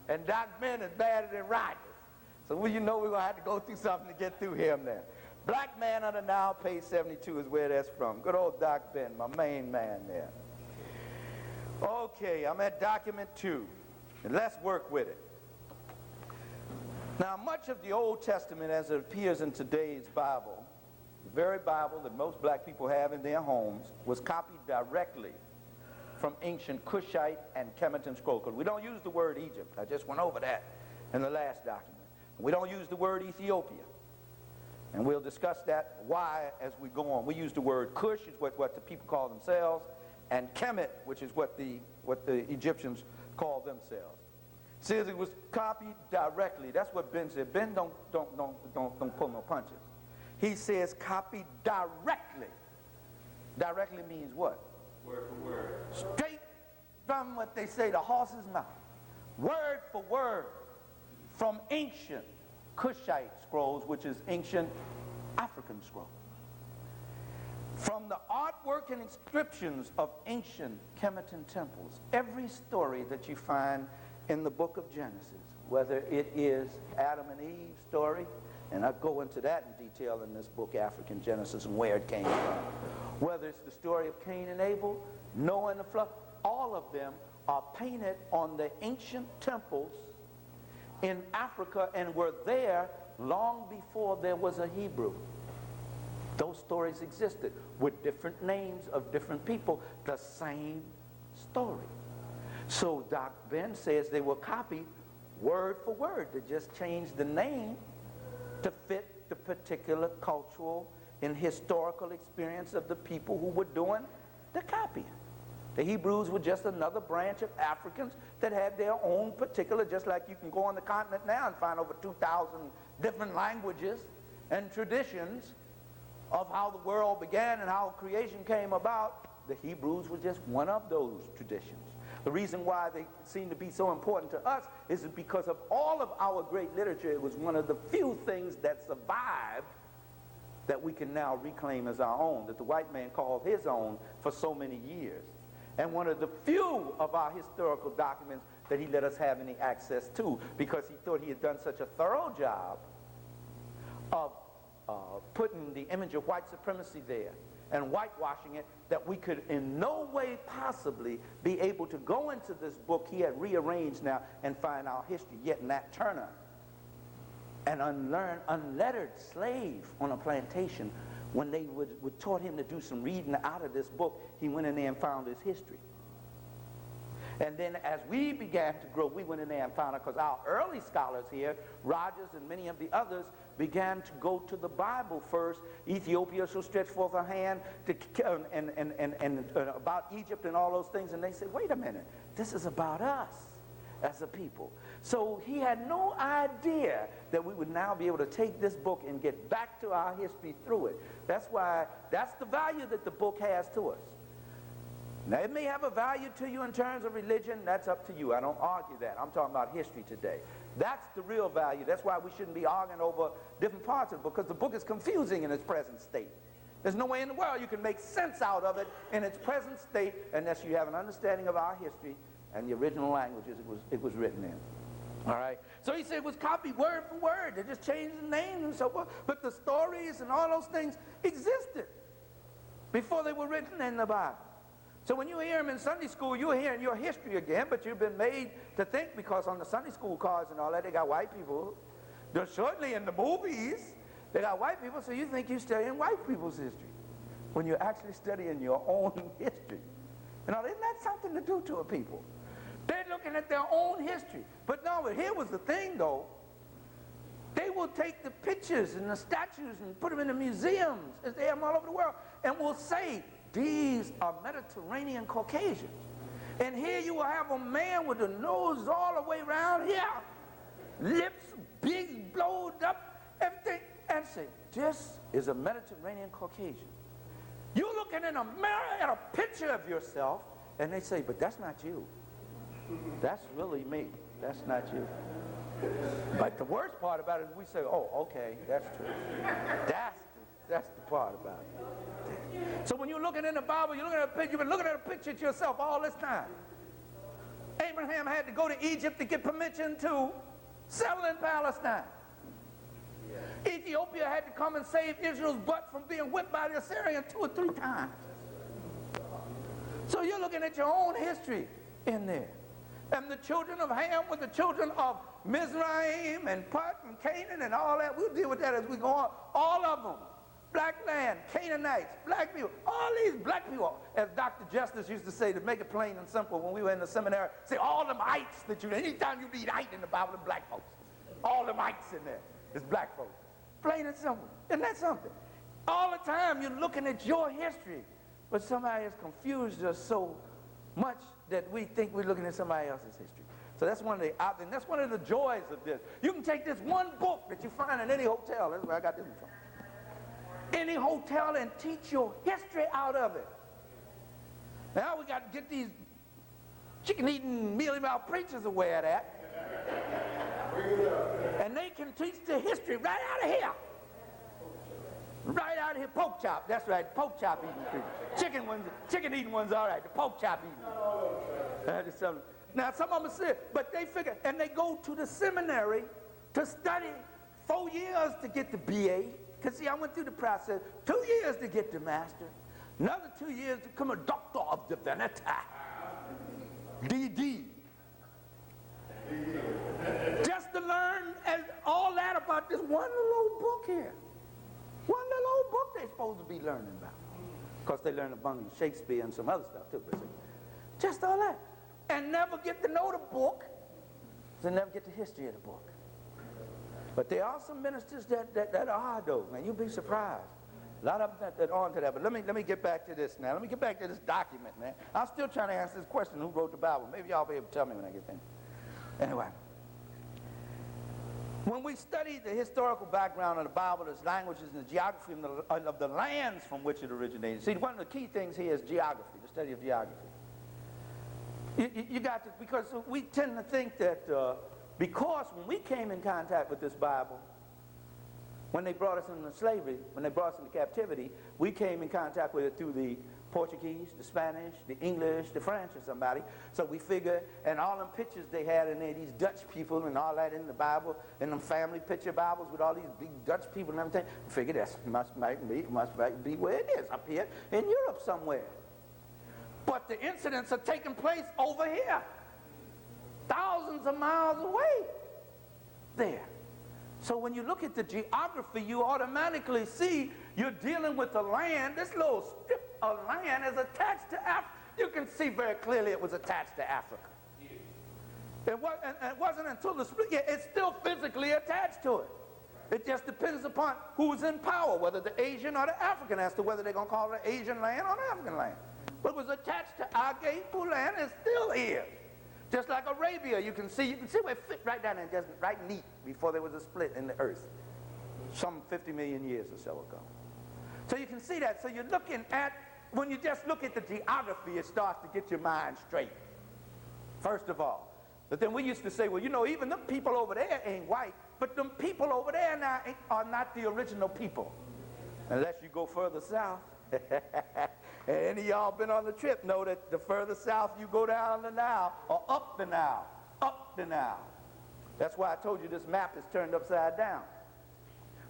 And Doc Ben is badder than Rogers. So you know we're going to have to go through something to get through him now. Black Man Under Now, page 72 is where that's from. Good old Doc Ben, my main man there. Okay, I'm at document 2, and let's work with it. Now, much of the Old Testament as it appears in today's Bible, the very Bible that most black people have in their homes, was copied directly from ancient Cushite and Kemetic scrolls. Because we don't use the word Egypt. I just went over that in the last document. We don't use the word Ethiopia. And we'll discuss that why as we go on. We use the word Cush, is what the people call themselves, and Kemet, which is what the Egyptians call themselves. It says it was copied directly. That's what Ben said. Ben don't pull no punches. He says copied directly. Directly means what? Word for word. Straight from what they say, the horse's mouth. Word for word from ancient Cushite scrolls, which is ancient African scrolls. From the artwork and inscriptions of ancient Kemetic temples, every story that you find in the book of Genesis, whether it is Adam and Eve's story, and I go into that in detail in this book, African Genesis, and where it came from, whether it's the story of Cain and Abel, Noah and the flood, all of them are painted on the ancient temples in Africa and were there long before there was a Hebrew. Those stories existed with different names of different people, the same story. So Doc Ben says they were copied word for word. They just changed the name to fit the particular cultural and historical experience of the people who were doing the copying. The Hebrews were just another branch of Africans that had their own particular, just like you can go on the continent now and find over 2,000 different languages and traditions of how the world began and how creation came about. The Hebrews were just one of those traditions. The reason why they seem to be so important to us is because of all of our great literature. It was one of the few things that survived that we can now reclaim as our own, that the white man called his own for so many years. And one of the few of our historical documents that he let us have any access to, because he thought he had done such a thorough job of putting the image of white supremacy there and whitewashing it, that we could in no way possibly be able to go into this book he had rearranged now and find our history. Yet Nat Turner, an unlettered slave on a plantation, when they would taught him to do some reading out of this book, he went in there and found his history. And then as we began to grow, we went in there and found out, because our early scholars here, Rogers and many of the others, began to go to the Bible first. Ethiopia shall stretch forth her hand to, and about Egypt and all those things. And they said, wait a minute, this is about us as a people. So he had no idea that we would now be able to take this book and get back to our history through it. That's why, that's the value that the book has to us. Now, it may have a value to you in terms of religion. That's up to you. I don't argue that. I'm talking about history today. That's the real value. That's why we shouldn't be arguing over different parts of it, because the book is confusing in its present state. There's no way in the world you can make sense out of it in its present state unless you have an understanding of our history and the original languages it was written in. All right? So he said it was copied word for word. They just changed the names and so forth. But the stories and all those things existed before they were written in the Bible. So when you hear them in Sunday school, you're hearing your history again, but you've been made to think, because on the Sunday school cards and all that, they got white people. They're certainly in the movies, they got white people, so you think you're studying white people's history when you're actually studying your own history. You know, isn't that something to do to a people? They're looking at their own history. But no, but here was the thing, though. They will take the pictures and the statues and put them in the museums, as they have them all over the world, and will say, these are Mediterranean Caucasians. And here you will have a man with a nose all the way around here, lips big, blowed up, everything, and say, this is a Mediterranean Caucasian. You're looking in a mirror at a picture of yourself, and they say, but that's not you. That's really me. That's not you. But the worst part about it is we say, oh, okay, that's true. That's the part about it. So when you're looking in the Bible, you're looking at a picture, you've been looking at a picture of yourself all this time. Ain't Abraham had to go to Egypt to get permission to settle in Palestine. Ethiopia had to come and save Israel's butt from being whipped by the Assyrians 2 or 3 times. So you're looking at your own history in there. And the children of Ham were the children of Mizraim and Put and Canaan and all that. We'll deal with that as we go on. All of them. Black land, Canaanites, black people, all these black people, as Dr. Justice used to say, to make it plain and simple when we were in the seminary, say all them ites that you, anytime you read ite in the Bible, the black folks. All them ites in there is black folks. Plain and simple. Isn't that something? All the time you're looking at your history, but somebody has confused us so much that we think we're looking at somebody else's history. So that's one of the and that's one of the joys of this. You can take this one book that you find in any hotel. That's where I got this one from. Any hotel and teach your history out of it. Now we got to get these chicken-eating, mealy-mouthed preachers aware of that. And they can teach the history right out of here. Right out of here. Pork chop, that's right, pork chop eating preachers. Chicken-eating ones, all right, the pork chop eating. Now some of them say, but they figure, and they go to the seminary to study 4 years to get the BA. Because see, I went through the process, 2 years to get the master, another 2 years to become a doctor of divinity, DD. Just to learn all that about this one little old book here. One little old book they're supposed to be learning about. Of course, they learn about Shakespeare and some other stuff too. But see, just all that. And never get to know the book, so never get the history of the book. But there are some ministers that are hard though, man. You'll be surprised. A lot of them that are on to that. But let me get back to this now. Let me get back to this document, man. I'm still trying to answer this question, who wrote the Bible? Maybe y'all will be able to tell me when I get finished. Anyway. When we study the historical background of the Bible, its languages and the geography of the lands from which it originated. See, one of the key things here is geography, the study of geography. You got to, because we tend to think that because when we came in contact with this Bible, when they brought us into slavery, when they brought us into captivity, we came in contact with it through the Portuguese, the Spanish, the English, the French or somebody. So we figure, and all them pictures they had in there, these Dutch people and all that in the Bible, and them family picture Bibles with all these big Dutch people and everything, we figure that must be where it is, up here in Europe somewhere. But the incidents are taking place over here, thousands of miles away there. So when you look at the geography, you automatically see you're dealing with the land. This little strip of land is attached to Africa. You can see very clearly it was attached to Africa. It wasn't until the split, it's still physically attached to it. It just depends upon who's in power, whether the Asian or the African, as to whether they're going to call it an Asian land or an African land. But it was attached to our Gaypu land, and still is. Just like Arabia, you can see where it fit right down there, just right neat before there was a split in the earth, some 50 million years or so ago. So you can see that. So you're looking at, when you just look at the geography, it starts to get your mind straight, first of all. But then we used to say, well, you know, even them people over there ain't white, but them people over there now are not the original people, unless you go further south. And any of y'all been on the trip know that the further south you go down the Nile, or up the Nile. That's why I told you this map is turned upside down.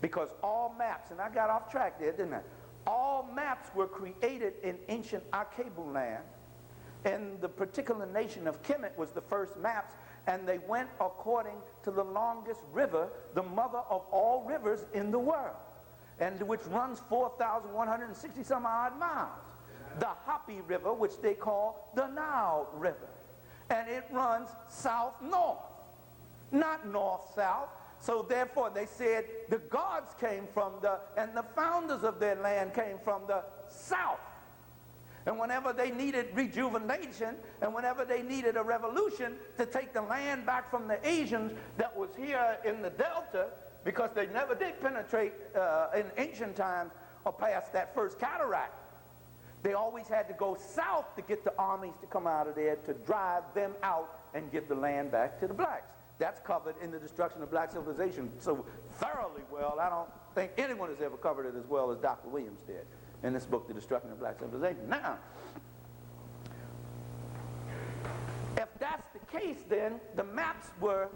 Because all maps, and I got off track there, didn't I? All maps were created in ancient Archaebu land, and the particular nation of Kemet was the first maps, and they went according to the longest river, the mother of all rivers in the world, and which runs 4,160 some odd miles. The Hapi River, which they call the Nile River. And it runs south-north, not north-south. So therefore they said the gods came from and the founders of their land came from the south. And whenever they needed rejuvenation, and whenever they needed a revolution to take the land back from the Asians that was here in the Delta, because they never did penetrate in ancient times or past that first cataract, they always had to go south to get the armies to come out of there to drive them out and give the land back to the blacks. That's covered in the destruction of black civilization so thoroughly well, I don't think anyone has ever covered it as well as Dr. Williams did in this book, The Destruction of Black Civilization. Now, if that's the case then, the maps were